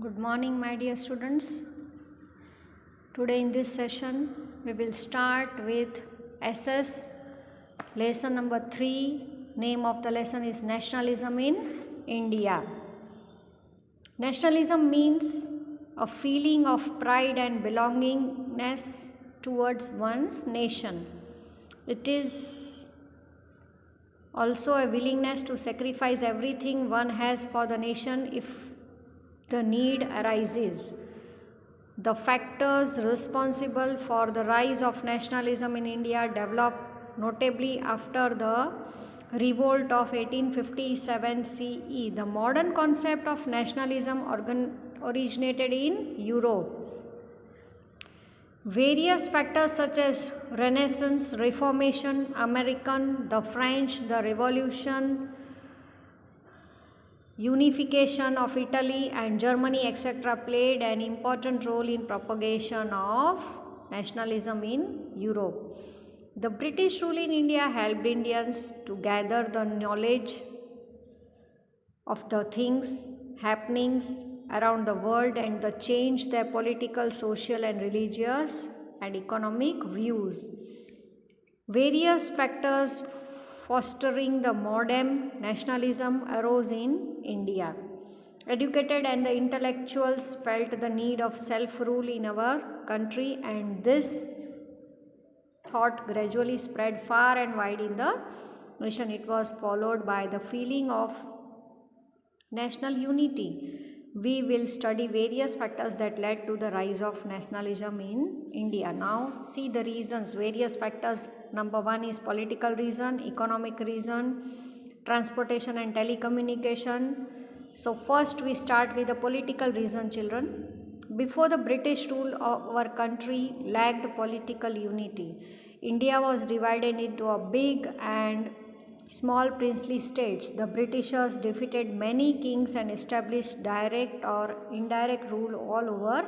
Good morning, my dear students. Today in this session, we will start with SS lesson number 3. Name of the lesson is Nationalism in India. Nationalism means a feeling of pride and belongingness towards one's nation. It is also a willingness to sacrifice everything one has for the nation if the need arises. The factors responsible for the rise of nationalism in India developed notably after the revolt of 1857 CE. The modern concept of nationalism originated in Europe. Various factors such as Renaissance, Reformation, American, the French, the Revolution, unification of Italy and Germany, etc., played an important role in propagation of nationalism in Europe. The British rule in India helped Indians to gather the knowledge of the things, happenings around the world and to change their political, social and religious and economic views. Various factors fostering the modern nationalism arose in India. Educated and the intellectuals felt the need of self-rule in our country, and this thought gradually spread far and wide in the nation. It was followed by the feeling of national unity. We will study various factors that led to the rise of nationalism in India. Now see the reasons, various factors. Number 1 is political reason, economic reason, transportation and telecommunication. So first we start with the political reason, children. Before the British rule, our country lacked political unity. India was divided into a big and small princely states. The Britishers defeated many kings and established direct or indirect rule all over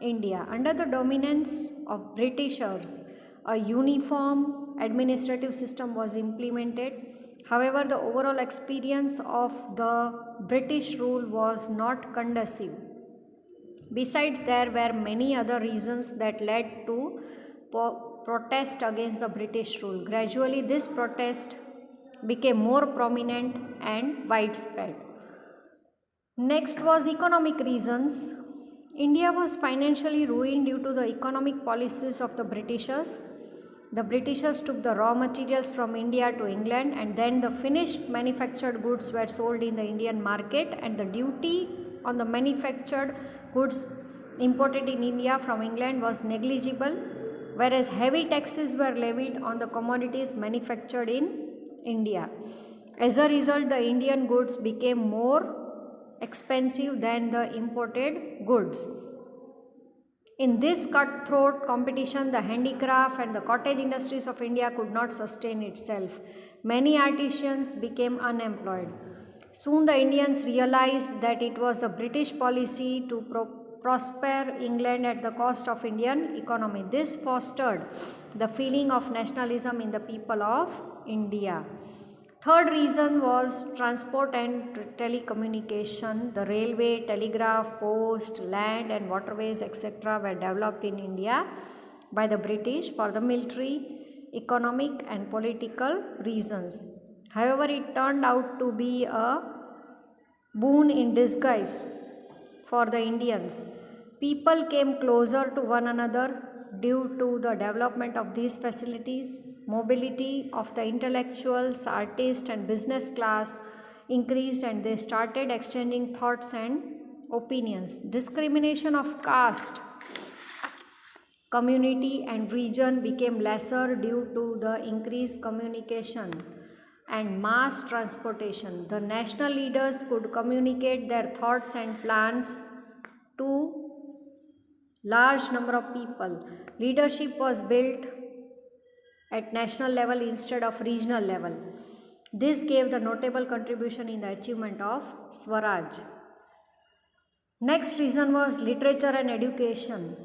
India. Under the dominance of Britishers, a uniform administrative system was implemented. However, the overall experience of the British rule was not conducive. Besides, there were many other reasons that led to protest against the British rule. Gradually, this protest became more prominent and widespread. Next was economic reasons. India was financially ruined due to the economic policies of the Britishers. The Britishers took the raw materials from India to England, and then the finished manufactured goods were sold in the Indian market, and the duty on the manufactured goods imported in India from England was negligible, whereas heavy taxes were levied on the commodities manufactured in India. As a result, the Indian goods became more expensive than the imported goods. In this cutthroat competition, the handicraft and the cottage industries of India could not sustain itself. Many artisans became unemployed. Soon the Indians realized that it was the British policy to prosper England at the cost of Indian economy. This fostered the feeling of nationalism in the people of India. Third reason was transport and telecommunication. The railway, telegraph, post, land and waterways, etc. were developed in India by the British for the military, economic and political reasons. However, it turned out to be a boon in disguise for the Indians. People came closer to one another due to the development of these facilities. Mobility of the intellectuals, artists and business class increased, and they started exchanging thoughts and opinions. Discrimination of caste, community and region became lesser due to the increased communication and mass transportation. The national leaders could communicate their thoughts and plans to large number of people. Leadership was built at national level instead of regional level. This gave the notable contribution in the achievement of Swaraj. Next reason was literature and education.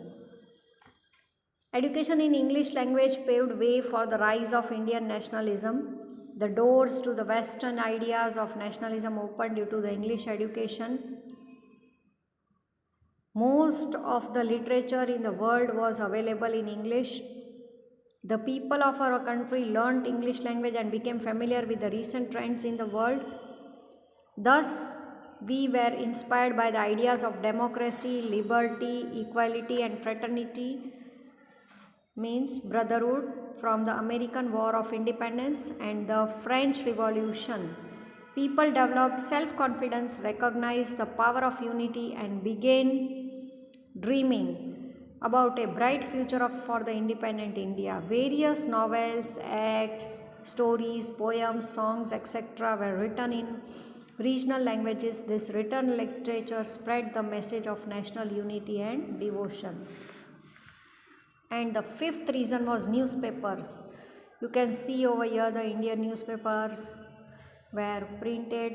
Education in English language paved way for the rise of Indian nationalism. The doors to the Western ideas of nationalism opened due to the English education. most of the literature in the world was available in English. The people of our country learned English language and became familiar with the recent trends in the world. Thus, we were inspired by the ideas of democracy, liberty, equality and fraternity, means brotherhood, from the American War of Independence and the French Revolution. People developed self-confidence, recognized the power of unity and began dreaming about a bright future for the independent India. Various novels, acts, stories, poems, songs, etc. were written in regional languages. This written literature spread the message of national unity and devotion. And the fifth reason was newspapers. You can see over here the Indian newspapers were printed.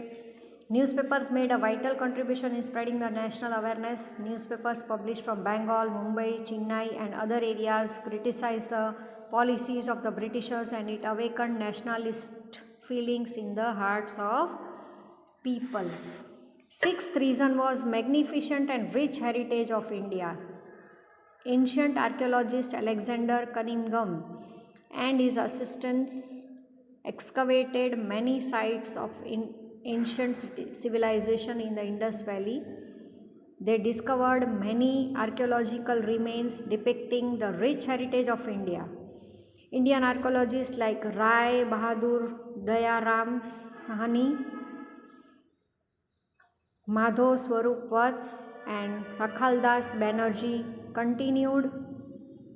Newspapers made a vital contribution in spreading the national awareness. Newspapers published from Bengal, Mumbai, Chennai and other areas criticized the policies of the Britishers, and it awakened nationalist feelings in the hearts of people. Sixth reason was magnificent and rich heritage of India. Ancient archaeologist Alexander Cunningham and his assistants excavated many sites of ancient civilization in the Indus Valley. They discovered many archaeological remains depicting the rich heritage of India. Indian archaeologists like Rai Bahadur Dayaram Sahani, Madho Swarup Vats and Rakhaldas Banerjee continued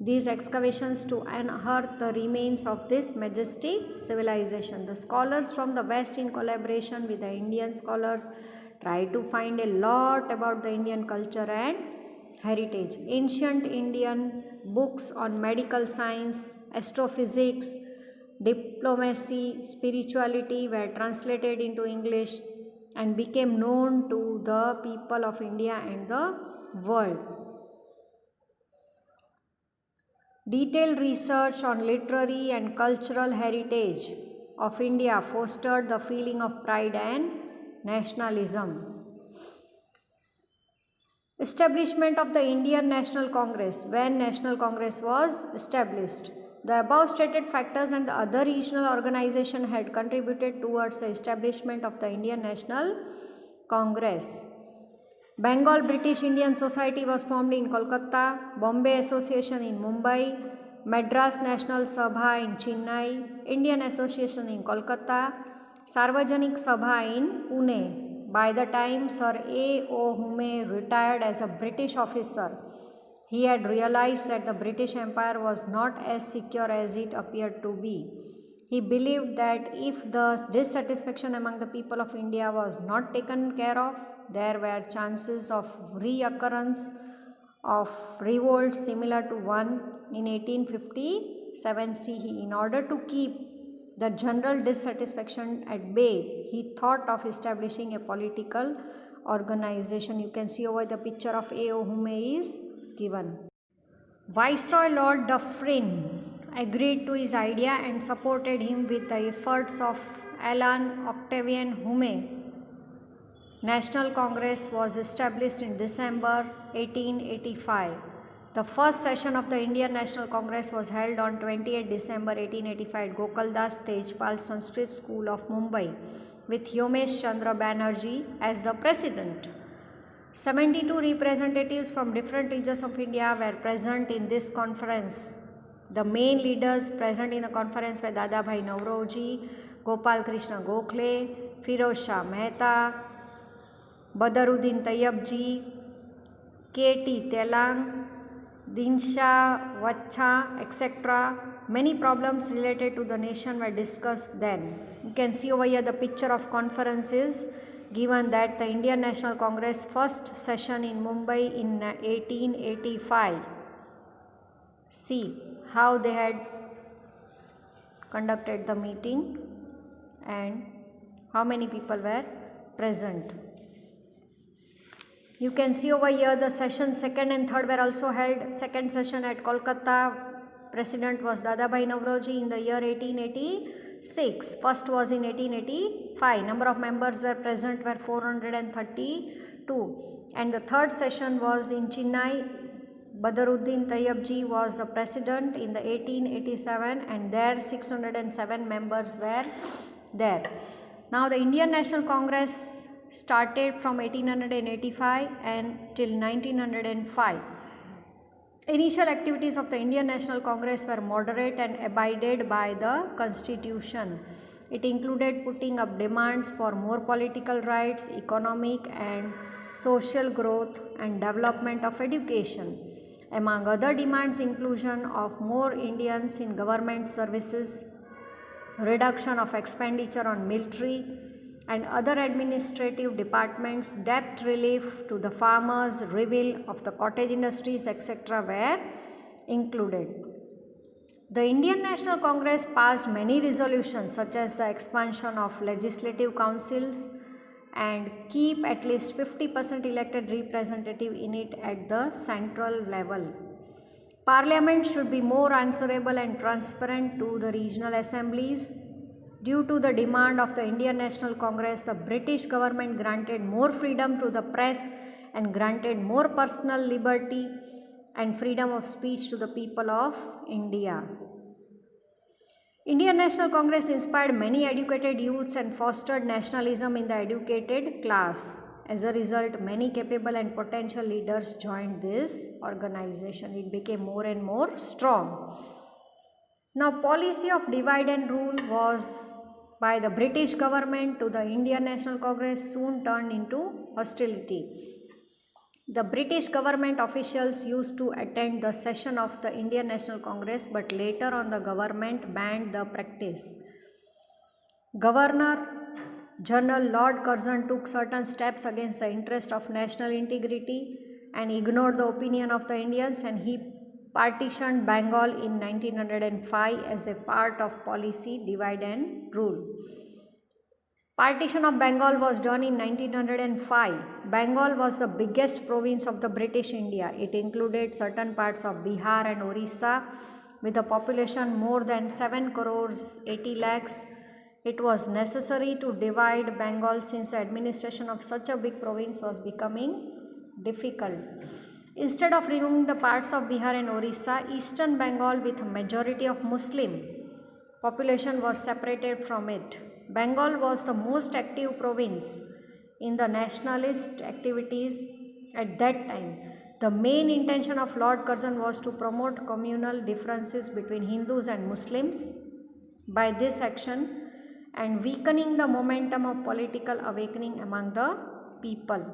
these excavations to unearth the remains of this majestic civilization. The scholars from the West, in collaboration with the Indian scholars, tried to find a lot about the Indian culture and heritage. Ancient Indian books on medical science, astrophysics, diplomacy, spirituality were translated into English and became known to the people of India and the world. Detailed research on literary and cultural heritage of India fostered the feeling of pride and nationalism. Establishment of the Indian National Congress. When National Congress was established, the above stated factors and the other regional organizations had contributed towards the establishment of the Indian National Congress. Bengal British Indian Society was formed in Kolkata, Bombay Association in Mumbai, Madras National Sabha in Chennai, Indian Association in Kolkata, Sarvajanik Sabha in Pune. By the time Sir A. O. Hume retired as a British officer, he had realized that the British Empire was not as secure as it appeared to be. He believed that if the dissatisfaction among the people of India was not taken care of, there were chances of reoccurrence of revolt similar to one in 1857 CE. In order to keep the general dissatisfaction at bay, he thought of establishing a political organization. You can see over the picture of A.O. Hume is given. Viceroy Lord Dufferin agreed to his idea and supported him with the efforts of Alan Octavian Hume. National Congress was established in December 1885. The first session of the Indian National Congress was held on 28 December 1885 at Gokaldas Tejpal Sanskrit School of Mumbai with Yomesh Chandra Banerjee as the president. 72 representatives from different regions of India were present in this conference. The main leaders present in the conference were Dadabhai Nauroji, Gopal Krishna Gokhale, Firoz Shah Mehta, Badaruddin Tayyabji, K.T. Telang, Dinsha Vacha, etc. Many problems related to the nation were discussed then. You can see over here the picture of conferences given that the Indian National Congress first session in Mumbai in 1885. See how they had conducted the meeting and how many people were present. You can see over here the session 2nd and 3rd were also held. Second session at Kolkata, president was Dadabhai Nauroji in the year 1886. First was in 1885. Number of members were present were 432. 2. And the third session was in Chennai. Badruddin Tayyabji was the president in the 1887, and there 607 members were there. Now the Indian National Congress started from 1885 and till 1905. Initial activities of the Indian National Congress were moderate and abided by the Constitution. It included putting up demands for more political rights, economic and social growth, and development of education. Among other demands, inclusion of more Indians in government services, reduction of expenditure on military and other administrative departments, debt relief to the farmers, revival of the cottage industries, etc. were included. The Indian National Congress passed many resolutions such as the expansion of legislative councils and keep at least 50% elected representative in it at the central level. Parliament should be more answerable and transparent to the regional assemblies. Due to the demand of the Indian National Congress, the British government granted more freedom to the press and granted more personal liberty and freedom of speech to the people of India. Indian National Congress inspired many educated youths and fostered nationalism in the educated class. As a result, many capable and potential leaders joined this organization. It became more and more strong. Now, policy of divide and rule was by the British government to the Indian National Congress soon turned into hostility. The British government officials used to attend the session of the Indian National Congress, but later on the government banned the practice. Governor General Lord Curzon took certain steps against the interest of national integrity and ignored the opinion of the Indians, and he partitioned Bengal in 1905 as a part of policy divide and rule. Partition of Bengal was done in 1905. Bengal was the biggest province of the British India. It included certain parts of Bihar and Orissa with a population more than 7 crores 80 lakhs. It was necessary to divide Bengal since the administration of such a big province was becoming difficult. Instead of removing the parts of Bihar and Orissa, eastern Bengal with a majority of Muslim population was separated from it. Bengal was the most active province in the nationalist activities at that time. The main intention of Lord Curzon was to promote communal differences between Hindus and Muslims by this action and weakening the momentum of political awakening among the people.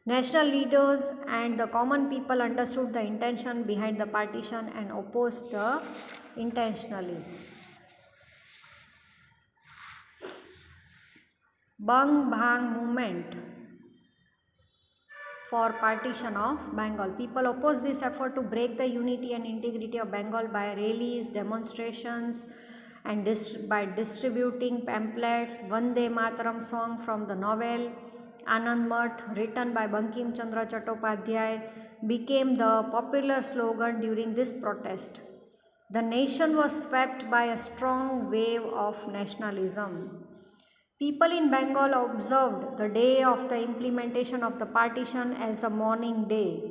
National leaders and the common people understood the intention behind the partition and opposed the intentionally. Bang Bhang movement for partition of Bengal. People opposed this effort to break the unity and integrity of Bengal by rallies, demonstrations, and by distributing pamphlets. Vande Mataram song from the novel Anand Math, written by Bankim Chandra Chattopadhyay, became the popular slogan during this protest. The nation was swept by a strong wave of nationalism. People in Bengal observed the day of the implementation of the partition as the mourning day.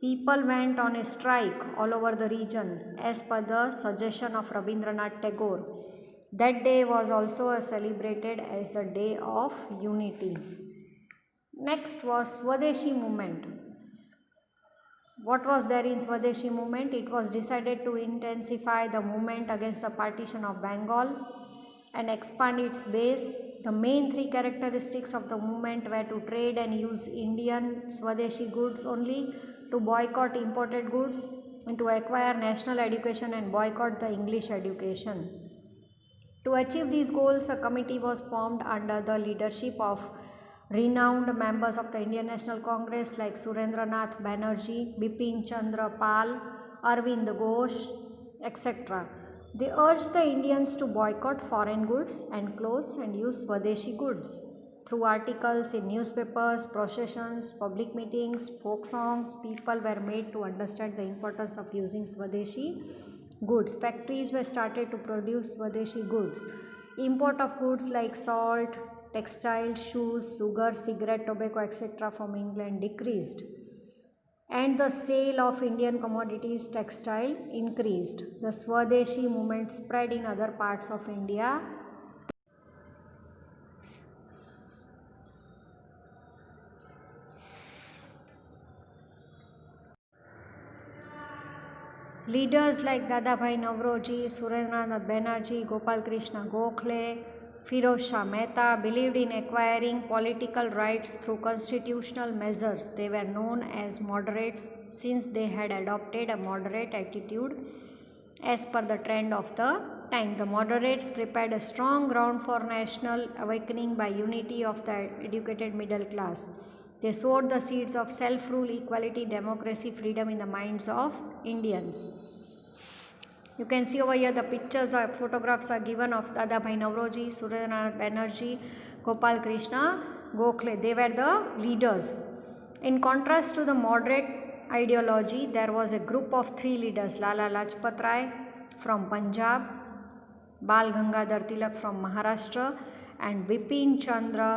People went on a strike all over the region as per the suggestion of Rabindranath Tagore. That day was also celebrated as the Day of Unity. Next was Swadeshi movement. What was there in Swadeshi movement? It was decided to intensify the movement against the partition of Bengal and expand its base. The main three characteristics of the movement were to trade and use Indian Swadeshi goods only, to boycott imported goods, and to acquire national education and boycott the English education. To achieve these goals, a committee was formed under the leadership of renowned members of the Indian National Congress like Surendranath Banerjee, Bipin Chandra Pal, Arvind Ghosh, etc. They urged the Indians to boycott foreign goods and clothes and use Swadeshi goods. Through articles in newspapers, processions, public meetings, folk songs, people were made to understand the importance of using Swadeshi goods. Factories were started to produce Swadeshi goods. Import of goods like salt, textiles, shoes, sugar, cigarette, tobacco, etc. from England decreased, and the sale of Indian commodities textile increased. The Swadeshi movement spread in other parts of India. Leaders like Dadabhai Navroji, Surendranath Banerjee, Gopal Krishna Gokhale, Firoz Shah Mehta believed in acquiring political rights through constitutional measures. They were known as moderates since they had adopted a moderate attitude as per the trend of the time. The moderates prepared a strong ground for national awakening by unity of the educated middle class. They sowed the seeds of self-rule, equality, democracy, freedom in the minds of Indians. You can see over here the pictures or photographs are given of Dadabhai Navroji, Surendranath Banerjee, Gopal Krishna Gokhale. They were the leaders. In contrast to the moderate ideology, there was a group of three leaders: Lala Lajpat Rai from Punjab, Bal Gangadhar Tilak from Maharashtra, and Bipin Chandra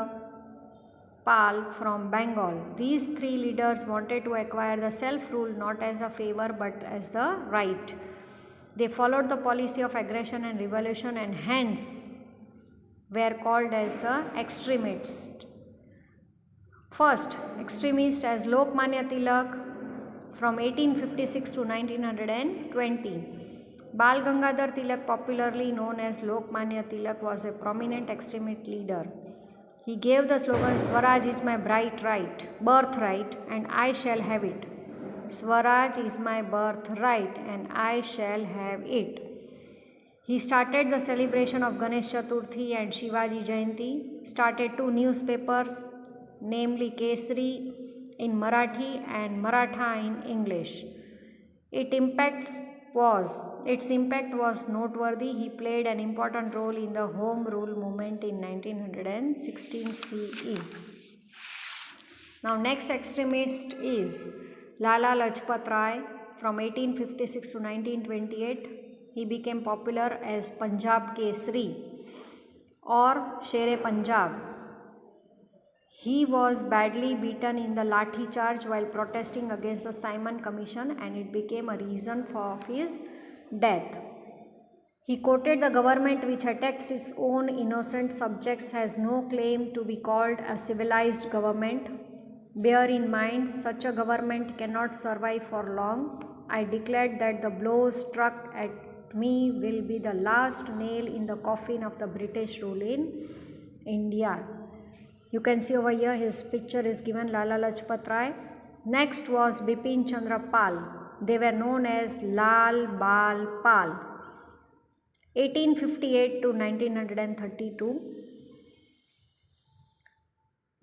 Pal from Bengal. These three leaders wanted to acquire the self-rule not as a favor but as the right. They followed the policy of aggression and revolution and hence were called as the extremists. First extremist as Lokmanya Tilak from 1856 to 1920. Bal Gangadhar Tilak, popularly known as Lokmanya Tilak, was a prominent extremist leader. He gave the slogan, "Swaraj is my birthright and I shall have it. Swaraj is my birthright and I shall have it." He started the celebration of Ganesh Chaturthi and Shivaji Jayanti, started two newspapers, namely Kesari in Marathi and Maratha in English. Its impact was noteworthy. He played an important role in the Home Rule movement in 1916 CE. Now next extremist is Lala Lajpat Rai from 1856 to 1928. He became popular as Punjab Kesari or Sher-e Punjab. He was badly beaten in the Lathi charge while protesting against the Simon Commission, and it became a reason for his death. He quoted, "The government which attacks its own innocent subjects has no claim to be called a civilized government. Bear in mind, such a government cannot survive for long. I declared that the blow struck at me will be the last nail in the coffin of the British rule in India." You can see over here his picture is given, Lala Lajpat Rai. Next was Bipin Chandra Pal. They were known as Lal Bal Pal. 1858 to 1932.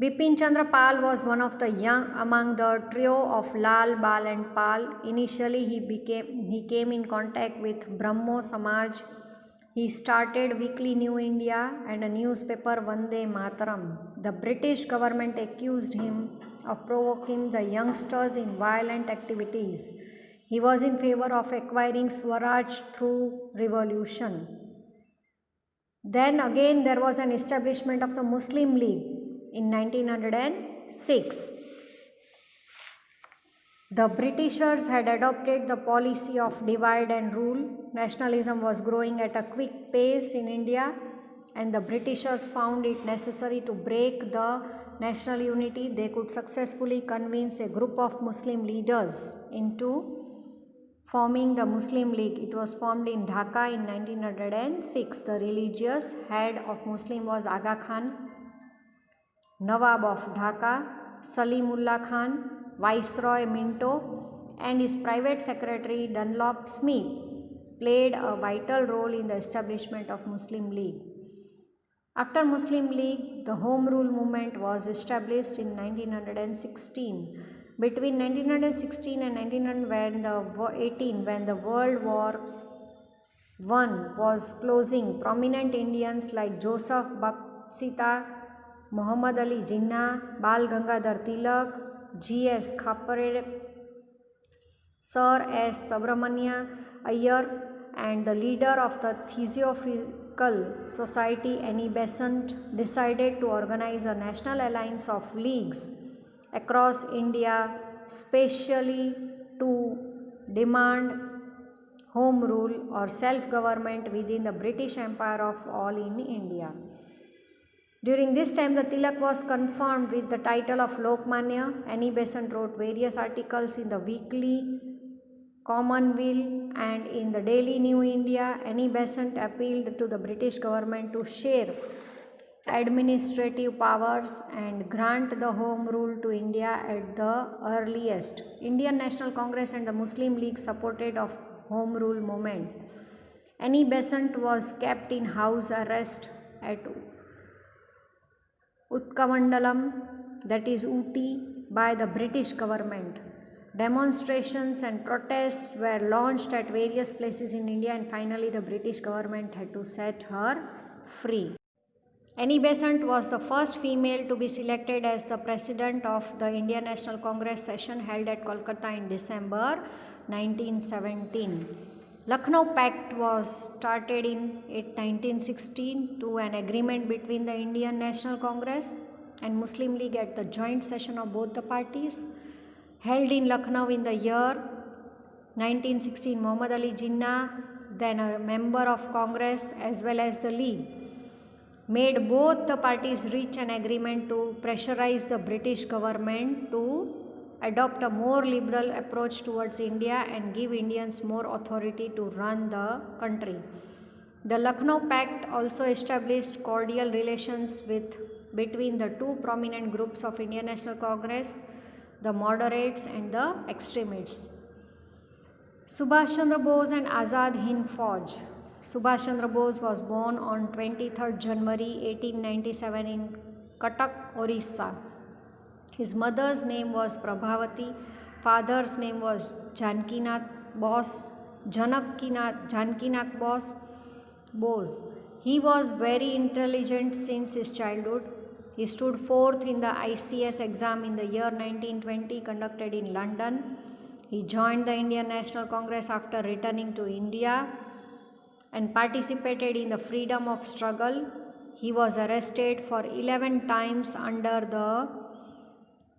Bipin Chandra Pal was one of the young among the trio of Lal, Bal and Pal. Initially he came in contact with Brahmo Samaj. He started Weekly New India and a newspaper, Vande Mataram. The British government accused him of provoking the youngsters in violent activities. He was in favor of acquiring Swaraj through revolution. Then again there was an establishment of the Muslim League in 1906. The Britishers had adopted the policy of divide and rule. Nationalism was growing at a quick pace in India, and the Britishers found it necessary to break the national unity. They could successfully convince a group of Muslim leaders into forming the Muslim League. It was formed in Dhaka in 1906. The religious head of Muslim was Aga Khan, Nawab of Dhaka, Salimullah Khan, Viceroy Minto, and his private secretary Dunlop Smith played a vital role in the establishment of Muslim League. After Muslim League, the Home Rule movement was established in 1916. Between 1916 and 1918, when the World War I was closing, prominent Indians like Joseph Bapsita, Muhammad Ali Jinnah, Bal Gangadhar Tilak, G.S. Khapre, Sir S. Subramania Iyer, and the leader of the Society, Annie Besant, decided to organize a national alliance of leagues across India, specially to demand home rule or self-government within the British Empire of all in India. During this time, the Tilak was confirmed with the title of Lokmanya. Annie Besant wrote various articles in the Weekly Commonweal and in the Daily New India. Annie Besant appealed to the British government to share administrative powers and grant the home rule to India at the earliest. Indian National Congress and the Muslim League supported of home rule movement. Annie Besant was kept in house arrest at Utkamandalam, that is Ooty, by the British government. Demonstrations and protests were launched at various places in India, and finally the British government had to set her free. Annie Besant was the first female to be selected as the president of the Indian National Congress session held at Kolkata in December 1917. Lucknow Pact was started in 1916 to an agreement between the Indian National Congress and Muslim League at the joint session of both the parties. Held in Lucknow in the year 1916, Muhammad Ali Jinnah, then a member of Congress as well as the League, made both the parties reach an agreement to pressurize the British government to adopt a more liberal approach towards India and give Indians more authority to run the country. The Lucknow Pact also established cordial relations between the two prominent groups of Indian National Congress, the moderates and the extremists. Subhash Chandra Bose and Azad Hind Fauj. Subhash Chandra Bose was born on 23rd January 1897 in Cuttack, Orissa. His mother's name was Prabhavati, father's name was Janakinath Bose. He was very intelligent since his childhood. He stood fourth in the ICS exam in the year 1920 conducted in London. He joined the Indian National Congress after returning to India and participated in the freedom of struggle. He was arrested for 11 times under the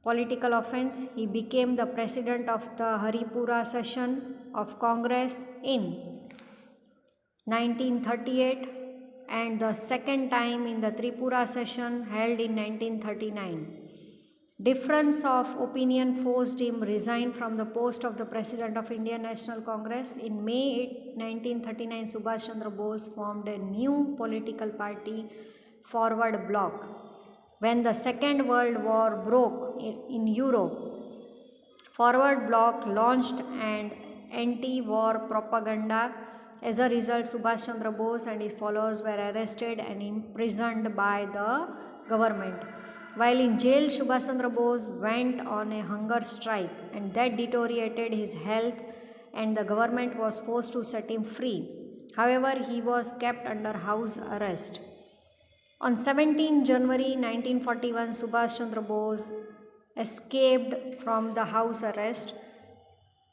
political offense. He became the president of the Haripura session of Congress in 1938 and the second time in the Tripura session held in 1939. Difference of opinion forced him resign from the post of the President of Indian National Congress. In May 1939, Subhash Chandra Bose formed a new political party, Forward Bloc. When the Second World War broke in Europe, Forward Bloc launched an anti-war propaganda. As a result, Subhash Chandra Bose and his followers were arrested and imprisoned by the government. While in jail, Subhash Chandra Bose went on a hunger strike and that deteriorated his health and the government was forced to set him free. However, he was kept under house arrest. On 17 January 1941, Subhash Chandra Bose escaped from the house arrest.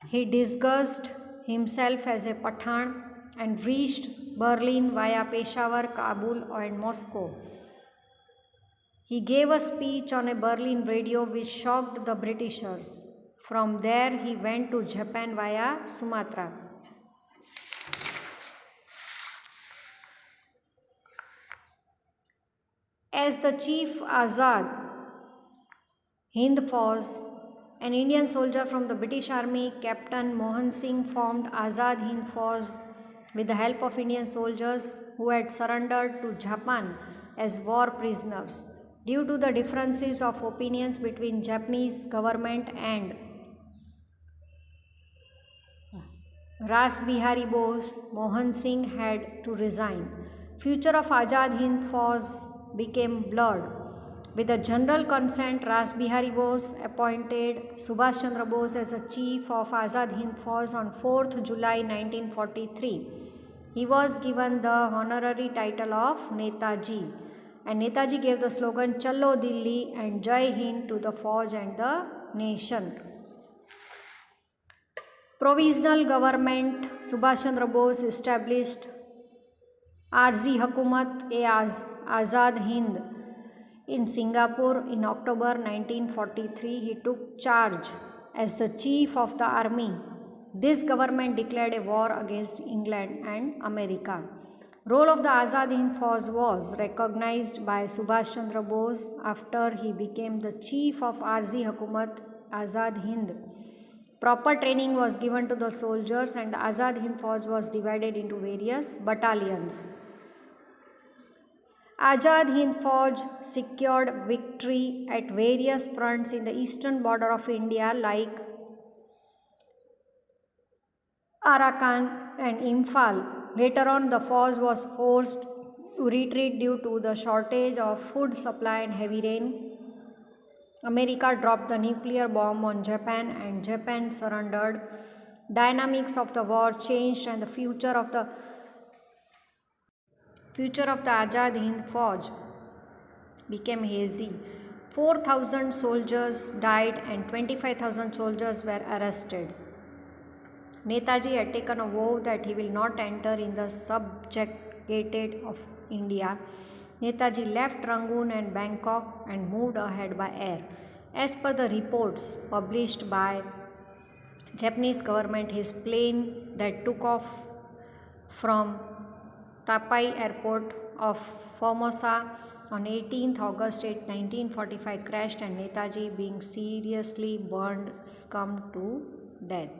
He disguised himself as a Pathan and reached Berlin via Peshawar, Kabul and Moscow. He gave a speech on a Berlin radio which shocked the Britishers. From there, he went to Japan via Sumatra. As the Chief Azad Hind Fauj, an Indian soldier from the British Army, Captain Mohan Singh formed Azad Hind Fauj with the help of Indian soldiers who had surrendered to Japan as war prisoners. Due to the differences of opinions between Japanese government and Ras Bihari Bose, Mohan Singh had to resign. Future of Azad Hind Fauj became blurred. With the general consent, Ras Bihari Bose appointed Subhash Chandra Bose as the chief of Azad Hind Fauj on 4th July 1943. He was given the honorary title of Netaji, and Netaji gave the slogan Chalo Dilli and Jai Hind to the Fauj and the nation. Provisional government. Subhash Chandra Bose established Arzi Hukumat-e Azad Hind in Singapore in October 1943. He took charge as the chief of the army. This government declared a war against England and America. Role of the Azad Hind Fauj was recognized by Subhash Chandra Bose after he became the chief of Arzi Hukumat Azad Hind. Proper training was given to the soldiers and the Azad Hind Fauj was divided into various battalions. Azad Hind Fauj secured victory at various fronts in the eastern border of India like Arakan and Imphal. Later on, the Fauj was forced to retreat due to the shortage of food supply and heavy rain. America dropped the nuclear bomb on Japan and Japan surrendered. Dynamics of the war changed and the future of the Azad Hind Fauj became hazy. 4,000 soldiers died and 25,000 soldiers were arrested. Netaji had taken a vow that he will not enter in the subjugated of India. Netaji left Rangoon and Bangkok and moved ahead by air. As per the reports published by Japanese government, his plane that took off from Tapai airport of Formosa on 18th August 1945 crashed and Netaji, being seriously burned, succumbed to death.